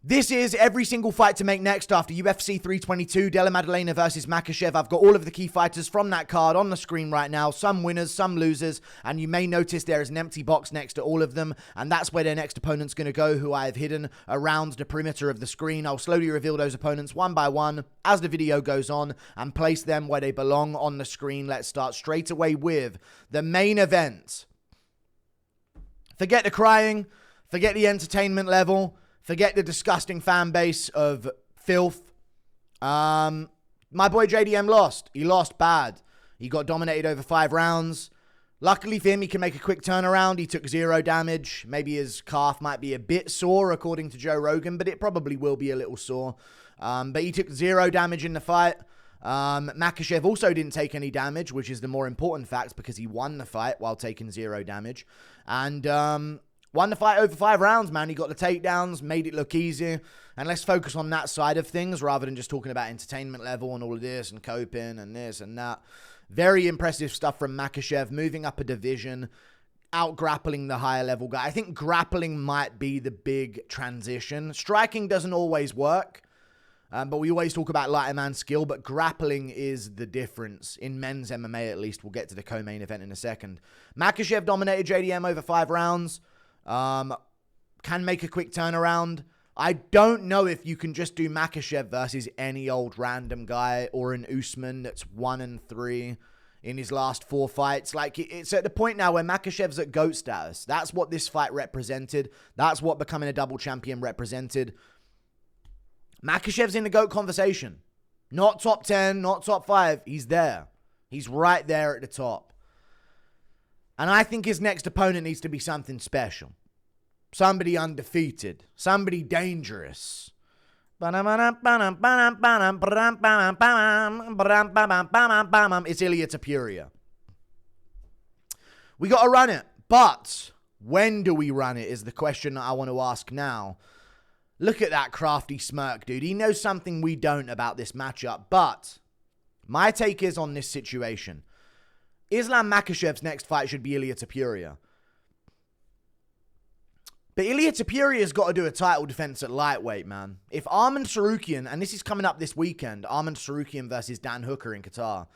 This is every single fight to make next after UFC 322, Della Maddalena versus Makashev. I've got all of the key fighters from that card on the screen right now. Some winners, some losers, and you may notice there is an empty box next to all of them, and that's where their next opponent's going to go, who I have hidden around the perimeter of the screen. I'll slowly reveal those opponents one by one as the video goes on and place them where they belong on the screen. Let's start straight away with the main event. Forget the crying, forget the entertainment level, forget the disgusting fan base of filth. My boy JDM lost. He lost bad. He got dominated over 5 rounds. Luckily for him, he can make a quick turnaround. He took 0 damage. Maybe his calf might be a bit sore, according to Joe Rogan, but it probably will be a little sore. But he took 0 damage in the fight. Makhachev also didn't take any damage, which is the more important fact because he won the fight while taking 0 damage. And won the fight over 5 rounds, man. He got the takedowns, made it look easy. And let's focus on that side of things rather than just talking about entertainment level and all of this and coping and this and that. Very impressive stuff from Makhachev, moving up a division, out-grappling the higher level guy. I think grappling might be the big transition. Striking doesn't always work, but we always talk about lighter man skill, but grappling is the difference in men's MMA at least. We'll get to the co-main event in a second. Makhachev dominated JDM over 5 rounds. Can make a quick turnaround. I don't know if you can just do Makhachev versus any old random guy or an Usman that's 1-3 in his last 4 fights. Like, it's at the point now where Makhachev's at GOAT status. That's what this fight represented. That's what becoming a double champion represented. Makhachev's in the GOAT conversation. Not top 10, not top 5. He's there. He's right there at the top. And I think his next opponent needs to be something special. Somebody undefeated. Somebody dangerous. It's Ilia Topuria. We got to run it. But when do we run it is the question that I want to ask now. Look at that crafty smirk, dude. He knows something we don't about this matchup. But my take is on this situation. Islam Makhachev's next fight should be Ilia Topuria. But Ilia Topuria's got to do a title defense at lightweight, man. If Arman Tsarukyan, and this is coming up this weekend, Arman Tsarukyan versus Dan Hooker in Qatar.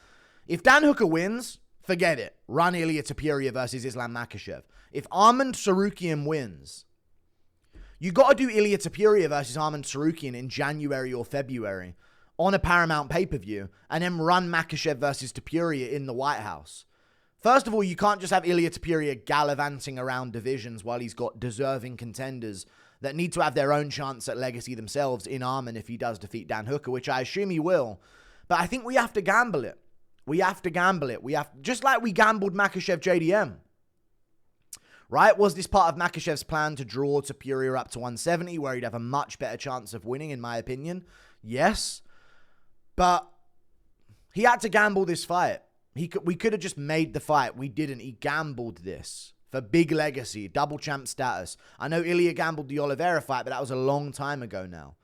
If Dan Hooker wins, forget it. Run Ilia Topuria versus Islam Makhachev. If Arman Tsarukyan wins, you got to do Ilia Topuria versus Arman Tsarukyan in January or February on a Paramount pay-per-view, and then run Makhachev versus Topuria in the White House. First of all, you can't just have Ilia Topuria gallivanting around divisions while he's got deserving contenders that need to have their own chance at legacy themselves in Arman if he does defeat Dan Hooker, which I assume he will. But I think we have to gamble it. We have to gamble it. Just like we gambled Makhachev JDM. Right? Was this part of Makhachev's plan to draw Topuria up to 170 where he'd have a much better chance of winning, in my opinion? Yes. But he had to gamble this fight. We could have just made the fight. We didn't. He gambled this for big legacy, double champ status. I know Ilia gambled the Oliveira fight, but that was a long time ago now.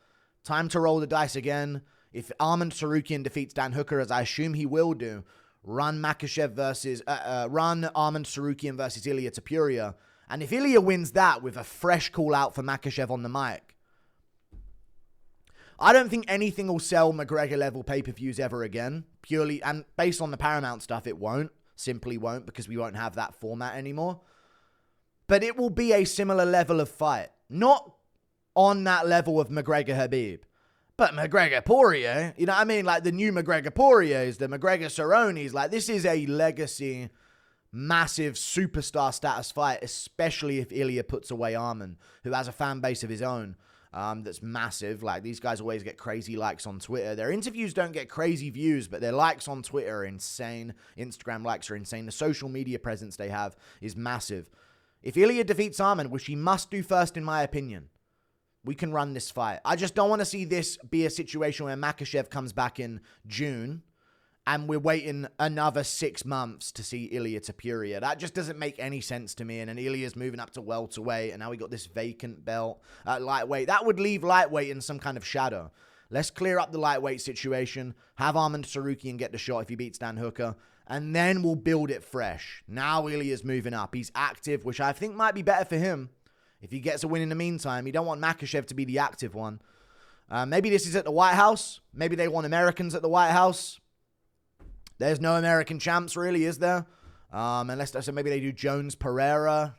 Time to roll the dice again. If Arman Tsarukyan defeats Dan Hooker, as I assume he will do, run Makhachev versus run Arman Tsarukyan versus Ilia Topuria. And if Ilia wins that with a fresh call out for Makhachev on the mic, I don't think anything will sell McGregor level pay-per-views ever again. Purely, and based on the Paramount stuff, it won't. Simply won't, because we won't have that format anymore. But it will be a similar level of fight. Not on that level of McGregor Habib. But McGregor Poirier, you know what I mean? Like the new McGregor Poiriers, the McGregor Cerrones. Like, this is a legacy, massive superstar status fight, especially if Ilia puts away Arman, who has a fan base of his own. That's massive. Like, these guys always get crazy likes on Twitter. Their interviews don't get crazy views, but their likes on Twitter are insane. Instagram likes are insane. The social media presence they have is massive. If Ilia defeats Arman, which he must do first in my opinion, we can run this fight. I just don't want to see this be a situation where Makhachev comes back in June and we're waiting another 6 months to see Ilia Topuria. That just doesn't make any sense to me. And then Ilia's moving up to welterweight, and now we got this vacant belt at lightweight. That would leave lightweight in some kind of shadow. Let's clear up the lightweight situation, have Arman Tsarukyan get the shot if he beats Dan Hooker, and then we'll build it fresh. Now Ilia's moving up. He's active, which I think might be better for him. If he gets a win in the meantime, you don't want Makhachev to be the active one. Maybe this is at the White House. Maybe they want Americans at the White House. There's no American champs, really, is there? Unless so maybe they do Jones-Pereira.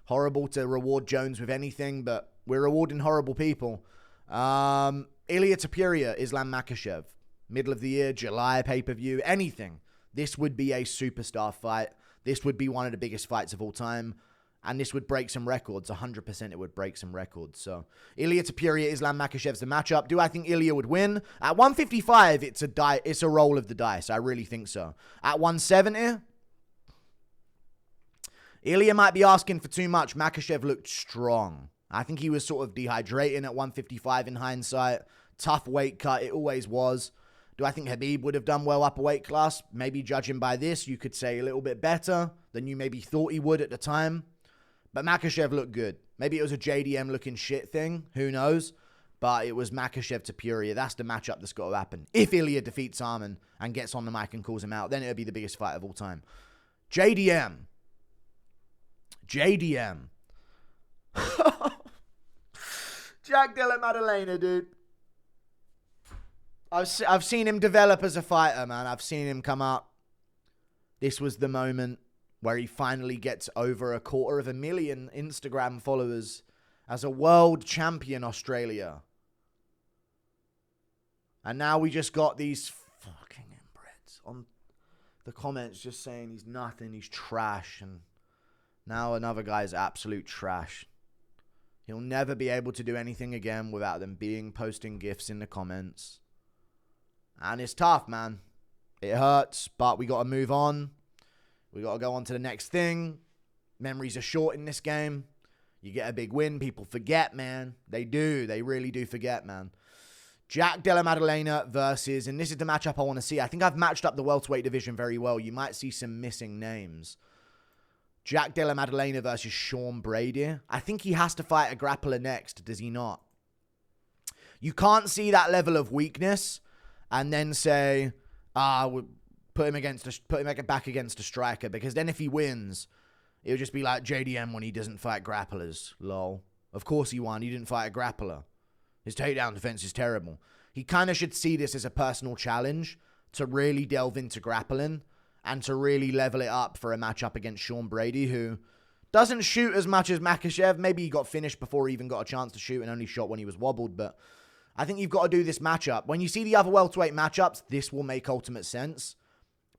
Horrible to reward Jones with anything, but we're rewarding horrible people. Ilia Topuria, Islam Makhachev. Middle of the year, July pay-per-view, anything. This would be a superstar fight. This would be one of the biggest fights of all time. And this would break some records. 100% it would break some records. So, Ilia Topuria, Islam Makhachev's the matchup. Do I think Ilia would win? At 155, it's a roll of the dice. I really think so. At 170, Ilia might be asking for too much. Makhachev looked strong. I think he was sort of dehydrating at 155 in hindsight. Tough weight cut. It always was. Do I think Khabib would have done well up a weight class? Maybe judging by this, you could say a little bit better than you maybe thought he would at the time. But Makhachev looked good. Maybe it was a JDM looking shit thing. Who knows? But it was Makhachev to Topuria. That's the matchup that's got to happen. If Ilia defeats Arman and gets on the mic and calls him out, then it'll be the biggest fight of all time. JDM. Jack Della Maddalena, dude. I've seen him develop as a fighter, man. I've seen him come up. This was the moment where he finally gets over 250,000 Instagram followers as a world champion Australia. And now we just got these fucking inbreds on the comments just saying he's nothing, he's trash. And now another guy's absolute trash. He'll never be able to do anything again without them posting gifs in the comments. And it's tough, man. It hurts, but we got to move on. We got to go on to the next thing. Memories are short in this game. You get a big win, people forget, man. They do. They really do forget, man. Jack Della Maddalena versus, and this is the matchup I want to see. I think I've matched up the welterweight division very well. You might see some missing names. Jack Della Maddalena versus Sean Brady. I think he has to fight a grappler next, does he not? You can't see that level of weakness and then say, we'll put him back against a striker, because then if he wins, it'll just be like JDM when he doesn't fight grapplers. Lol. Of course he won. He didn't fight a grappler. His takedown defense is terrible. He kind of should see this as a personal challenge to really delve into grappling and to really level it up for a matchup against Sean Brady, who doesn't shoot as much as Makhachev. Maybe he got finished before he even got a chance to shoot and only shot when he was wobbled, but I think you've got to do this matchup. When you see the other welterweight matchups, this will make ultimate sense,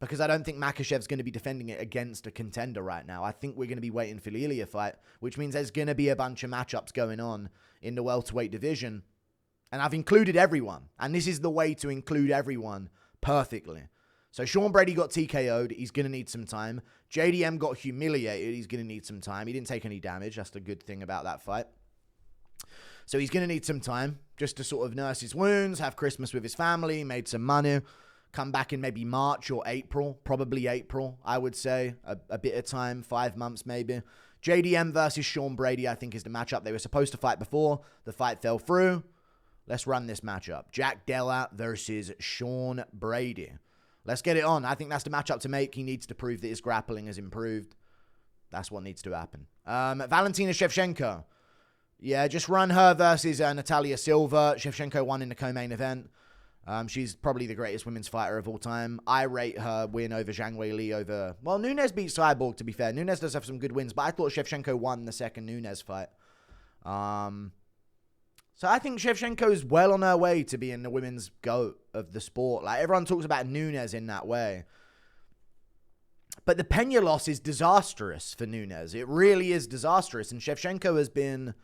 because I don't think Makhachev's going to be defending it against a contender right now. I think we're going to be waiting for the Ilia fight, which means there's going to be a bunch of matchups going on in the welterweight division. And I've included everyone, and this is the way to include everyone perfectly. So Sean Brady got TKO'd. He's going to need some time. JDM got humiliated. He's going to need some time. He didn't take any damage. That's the good thing about that fight. So he's going to need some time just to sort of nurse his wounds, have Christmas with his family, made some money, come back in maybe March or April, probably April, I would say. A bit of time, 5 months maybe. JDM versus Sean Brady, I think, is the matchup they were supposed to fight before. The fight fell through. Let's run this matchup. Jack Della versus Sean Brady. Let's get it on. I think that's the matchup to make. He needs to prove that his grappling has improved. That's what needs to happen. Valentina Shevchenko. Yeah, just run her versus Natalia Silva. Shevchenko won in the co-main event. She's probably the greatest women's fighter of all time. I rate her win over Zhang Weili over... Well, Nunes beat Cyborg, to be fair. Nunes does have some good wins, but I thought Shevchenko won the second Nunes fight. So I think Shevchenko is well on her way to being the women's GOAT of the sport. Like, everyone talks about Nunes in that way. But the Pena loss is disastrous for Nunes. It really is disastrous. And Shevchenko has been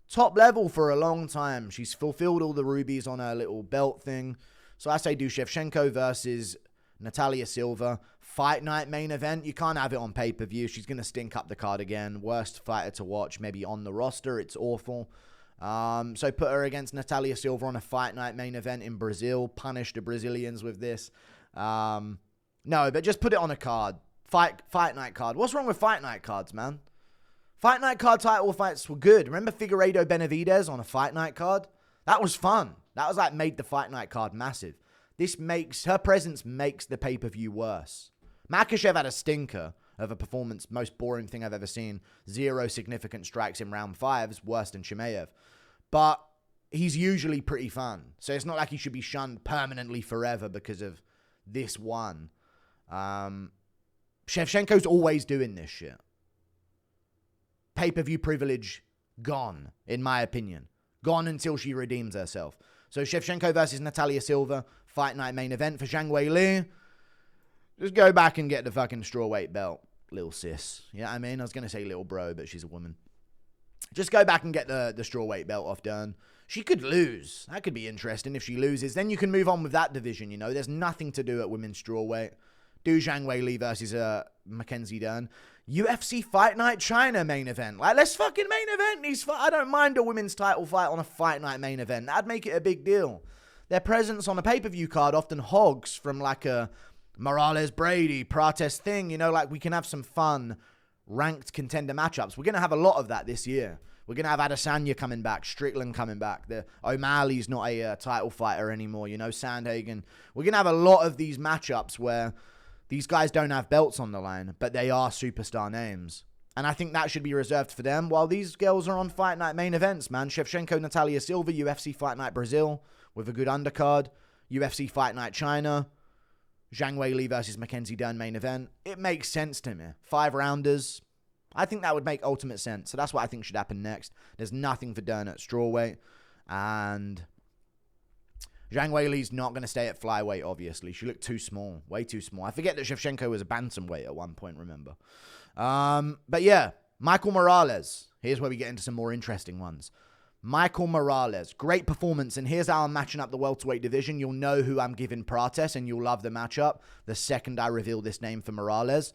top level for a long time. She's fulfilled all the rubies on her little belt thing. So I say do Shevchenko versus Natalia Silva. Fight night main event. You can't have it on pay-per-view. She's going to stink up the card again. Worst fighter to watch. Maybe on the roster. It's awful. So put her against Natalia Silva on a fight night main event in Brazil. Punish the Brazilians with this. No, but just put it on a card. Fight night card. What's wrong with fight night cards, man? Fight night card title fights were good. Remember Figueiredo Benavidez on a fight night card? That was fun. That was like made the fight night card massive. Her presence makes the pay-per-view worse. Makashev had a stinker. of a performance. Most boring thing I've ever seen. 0 significant strikes in round 5s, worse than Chimaev. But he's usually pretty fun. So it's not like he should be shunned permanently forever because of this one. Shevchenko's always doing this shit. Pay-per-view privilege gone, in my opinion. Gone until she redeems herself. So Shevchenko versus Natalia Silva, fight night main event for Zhang Weili. Just go back and get the fucking strawweight belt, little sis. You know what I mean? I was going to say little bro, but she's a woman. Just go back and get the strawweight belt off Dern. She could lose. That could be interesting if she loses. Then you can move on with that division, you know. There's nothing to do at women's strawweight. Do Zhang Weili versus Mackenzie Dern. UFC Fight Night China main event. Like, let's fucking main event these. I don't mind a women's title fight on a Fight Night main event. That'd make it a big deal. Their presence on a pay-per-view card often hogs from like a Morales Brady Prates thing. You know, like we can have some fun ranked contender matchups. We're going to have a lot of that this year. We're going to have Adesanya coming back, Strickland coming back. The O'Malley's not a title fighter anymore, you know, Sandhagen. We're going to have a lot of these matchups where these guys don't have belts on the line, but they are superstar names. And I think that should be reserved for them while these girls are on Fight Night main events, man. Shevchenko, Natalia Silva, UFC Fight Night Brazil with a good undercard. UFC Fight Night China. Zhang Weili versus Mackenzie Dern main event. It makes sense to me. 5-rounders. I think that would make ultimate sense. So that's what I think should happen next. There's nothing for Dern at strawweight. And Zhang Weili's not going to stay at flyweight, obviously. She looked too small. Way too small. I forget that Shevchenko was a bantamweight at one point, remember. But yeah, Michael Morales. Here's where we get into some more interesting ones. Michael Morales. Great performance. And here's how I'm matching up the welterweight division. You'll know who I'm giving Prates, and you'll love the matchup the second I reveal this name for Morales.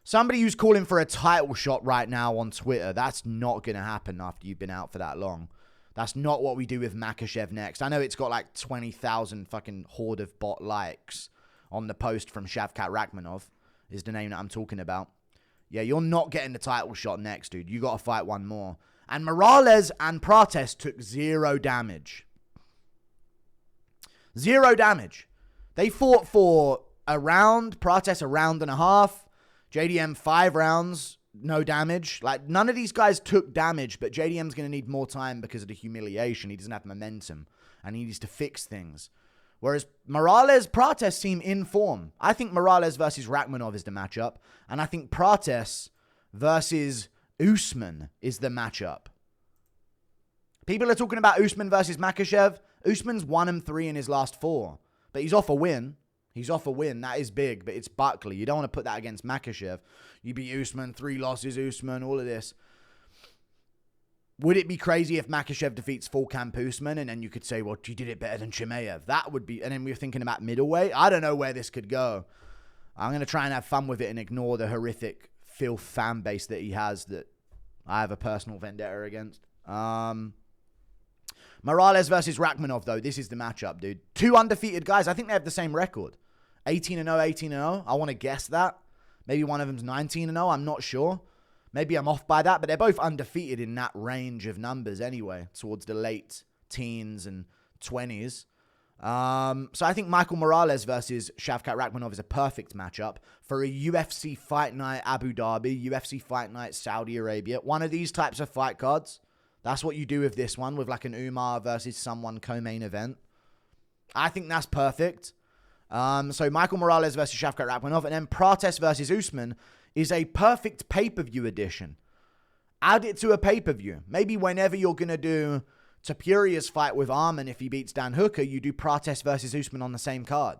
Somebody who's calling for a title shot right now on Twitter. That's not going to happen after you've been out for that long. That's not what we do with Makashev next. I know it's got like 20,000 fucking horde of bot likes on the post from Shavkat Rakhmonov is the name that I'm talking about. Yeah, you're not getting the title shot next, dude. You got to fight one more. And Morales and Prates took 0 damage. 0 damage. They fought for a round. Prates a round and a half. JDM 5 rounds. No damage. Like, none of these guys took damage, but JDM's going to need more time because of the humiliation. He doesn't have momentum, and he needs to fix things. Whereas Morales, Prates seem in form. I think Morales versus Rakhmonov is the matchup, and I think Prates versus Usman is the matchup. People are talking about Usman versus Makhachev. Usman's 1-3 in his last 4, but he's off a win. He's off a win. That is big, but it's Buckley. You don't want to put that against Makhachev. You beat Usman, 3 losses, Usman, all of this. Would it be crazy if Makhachev defeats full camp Usman and then you could say, well, he did it better than Chimaev? That would be, and then we were thinking about middleweight. I don't know where this could go. I'm going to try and have fun with it and ignore the horrific filth fan base that he has that I have a personal vendetta against. Morales versus Rakhmonov, though. This is the matchup, dude. 2 undefeated guys. I think they have the same record. 18-0, 18-0. I want to guess that. Maybe one of them's 19-0. I'm not sure. Maybe I'm off by that, but they're both undefeated in that range of numbers anyway, towards the late teens and 20s. So I think Michael Morales versus Shavkat Rakhmonov is a perfect matchup for a UFC Fight Night Abu Dhabi, UFC Fight Night Saudi Arabia. One of these types of fight cards. That's what you do with this one, with like an Umar versus someone co-main event. I think that's perfect. So Michael Morales versus Shavkat Rakhmonov, and then Prates versus Usman is a perfect pay-per-view edition. Add it to a pay-per-view. Maybe whenever you're going to do Tapuria's fight with Arman, if he beats Dan Hooker, you do Prates versus Usman on the same card.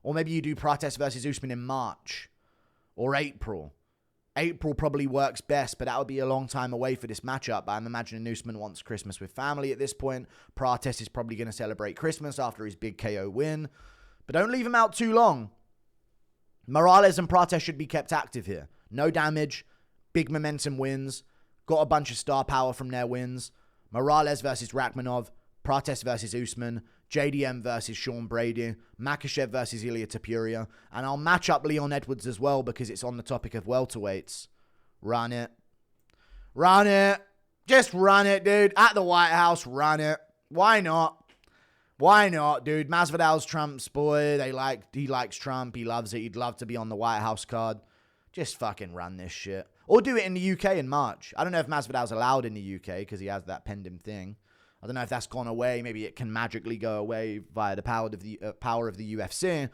Or maybe you do Prates versus Usman in March or April. April probably works best, but that would be a long time away for this matchup. I'm imagining Usman wants Christmas with family at this point. Prates is probably going to celebrate Christmas after his big KO win. But don't leave him out too long. Morales and Prates should be kept active here. No damage, big momentum wins, got a bunch of star power from their wins. Morales versus Rakhmonov, Prates versus Usman, JDM versus Sean Brady, Makashev versus Ilya Tapuria, and I'll match up Leon Edwards as well because it's on the topic of welterweights. Run it. Run it. Just run it, dude. At the White House, run it. Why not? Why not, dude? Masvidal's Trump's boy. He likes Trump. He loves it. He'd love to be on the White House card. Just fucking run this shit. Or do it in the UK in March. I don't know if Masvidal's allowed in the UK because he has that pending thing. I don't know if that's gone away. Maybe it can magically go away via the power of the UFC,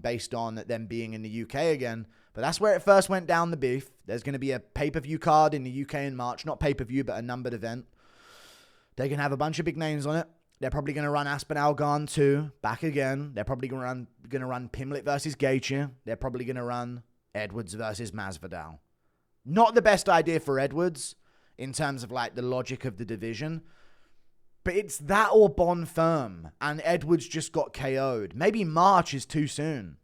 based on them being in the UK again. But that's where it first went down, the beef. There's going to be a pay-per-view card in the UK in March. Not pay-per-view, but a numbered event. They're going to have a bunch of big names on it. They're probably going to run Aspinall Gone 2 back again. They're probably going to run Pimlet versus Gaethje. They're probably going to run Edwards versus Masvidal. Not the best idea for Edwards in terms of like the logic of the division. But it's that or Bond Firm. And Edwards just got KO'd. Maybe March is too soon.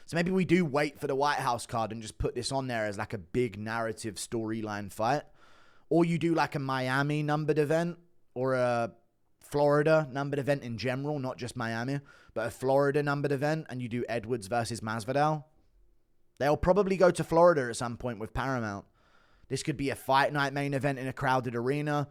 So maybe we do wait for the White House card and just put this on there as like a big narrative storyline fight. Or you do like a Miami numbered event or a Florida numbered event in general, not just Miami, but a Florida numbered event, and you do Edwards versus Masvidal. They'll probably go to Florida at some point with Paramount. This could be a fight night main event in a crowded arena.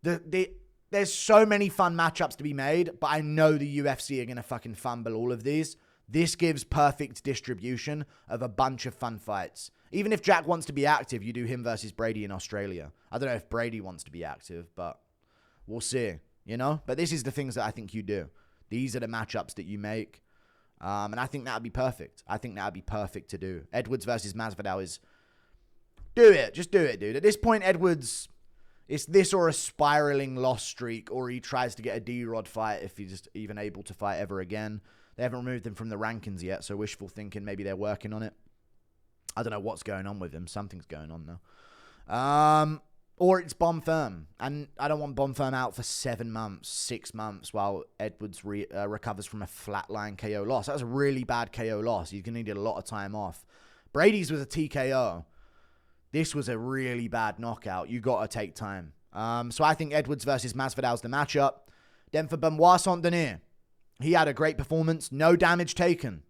There's so many fun matchups to be made, but I know the UFC are going to fucking fumble all of these. This gives perfect distribution of a bunch of fun fights. Even if Jack wants to be active, you do him versus Brady in Australia. I don't know if Brady wants to be active, but we'll see, you know? But this is the things that I think you do. These are the matchups that you make. And I think that would be perfect. I think that would be perfect to do. Edwards versus Masvidal is... Do it. Just do it, dude. At this point, Edwards... It's this or a spiraling loss streak, or he tries to get a D-Rod fight if he's just even able to fight ever again. They haven't removed him from the rankings yet, so wishful thinking, maybe they're working on it. I don't know what's going on with him. Something's going on though. Or it's Bomb Firm. And I don't want Bomb Firm out for 7 months, 6 months while Edwards recovers from a flatline KO loss. That was a really bad KO loss. He's going to need a lot of time off. Brady's was a TKO. This was a really bad knockout. You got to take time. So I think Edwards versus Masvidal's the matchup. Then for Benoit Saint Denis, he had a great performance. No damage taken.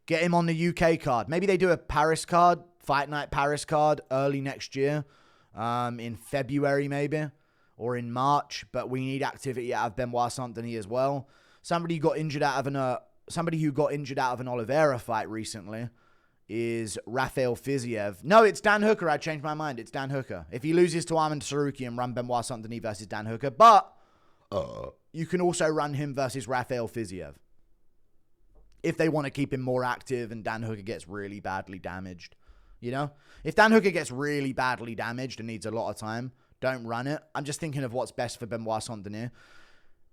Get him on the UK card. Maybe they do a Paris card, Fight Night Paris card early next year. In February maybe. Or in March. But we need activity out of Benoit Saint Denis as well. Somebody who got injured out of an Oliveira fight recently is Rafael Fiziev. No, it's Dan Hooker. I changed my mind. It's Dan Hooker. If he loses to Arman Saruki and run Benoit Saint Denis versus Dan Hooker. But you can also run him versus Rafael Fiziev. If they want to keep him more active and Dan Hooker gets really badly damaged. You know? If Dan Hooker gets really badly damaged and needs a lot of time, don't run it. I'm just thinking of what's best for Benoit Saint Denis.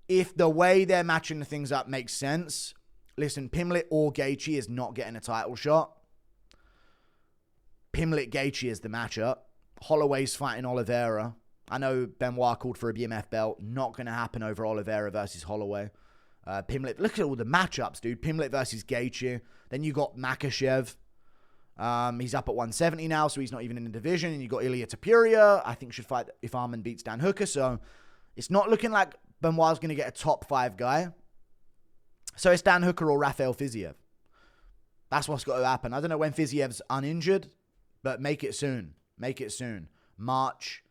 If the way they're matching the things up makes sense, listen, Pimlet or Gaethje is not getting a title shot. Pimlet Gaethje is the matchup. Holloway's fighting Oliveira. I know Benoit called for a BMF belt. Not going to happen over Oliveira versus Holloway. Pimlet, look at all the matchups, dude. Pimlet versus Gaethje. Then you got Makashev. He's up at 170 now, so he's not even in the division. And you got Ilia Topuria. I think should fight if Arman beats Dan Hooker. So it's not looking like Benoit's going to get a top 5 guy. So it's Dan Hooker or Rafael Fiziev. That's what's got to happen. I don't know when Fiziev's uninjured, but make it soon. Make it soon. March.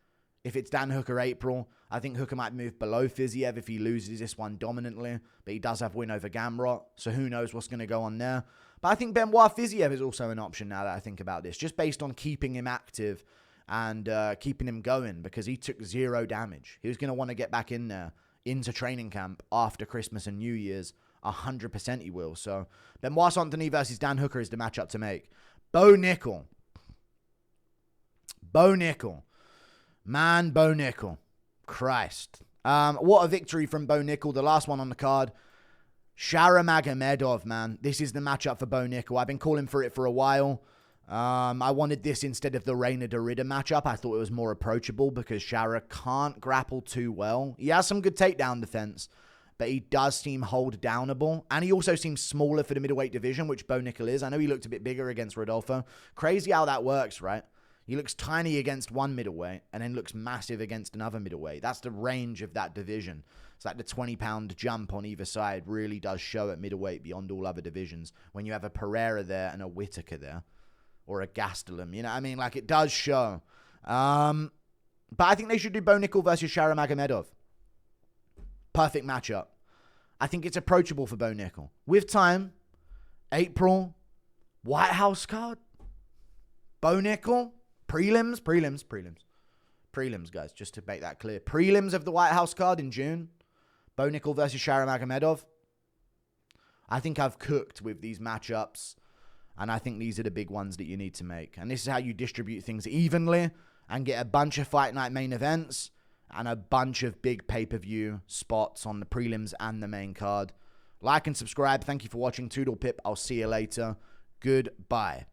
If it's Dan Hooker, April. I think Hooker might move below Fiziev if he loses this one dominantly. But he does have win over Gamrot. So who knows what's going to go on there. But I think Benoit Fiziev is also an option now that I think about this. Just based on keeping him active and keeping him going. Because he took 0 damage. He was going to want to get back in there. Into training camp after Christmas and New Year's. 100% he will. So Benoit Saint Denis versus Dan Hooker is the matchup to make. Bo Nickal. Man, Bo Nickal. Christ. What a victory from Bo Nickal. The last one on the card. Sharamagomedov, man. This is the matchup for Bo Nickal. I've been calling for it for a while. I wanted this instead of the Reina Derrida matchup. I thought it was more approachable because Shara can't grapple too well. He has some good takedown defense, but he does seem hold downable. And he also seems smaller for the middleweight division, which Bo Nickal is. I know he looked a bit bigger against Rodolfo. Crazy how that works, right? He looks tiny against one middleweight and then looks massive against another middleweight. That's the range of that division. It's like the 20-pound jump on either side really does show at middleweight beyond all other divisions. When you have a Pereira there and a Whittaker there. Or a Gastelum. You know what I mean? Like, it does show. But I think they should do Bo Nickal versus Sharamagomedov. Perfect matchup. I think it's approachable for Bo Nickal. With time, April, White House card. Bo Nickal. Prelims, guys, just to make that clear. Prelims of the White House card in June. Bo Nickal versus Sharamagomedov. I think I've cooked with these matchups, and I think these are the big ones that you need to make. And this is how you distribute things evenly and get a bunch of fight night main events and a bunch of big pay-per-view spots on the prelims and the main card. Like and subscribe. Thank you for watching. Toodle Pip. I'll see you later. Goodbye.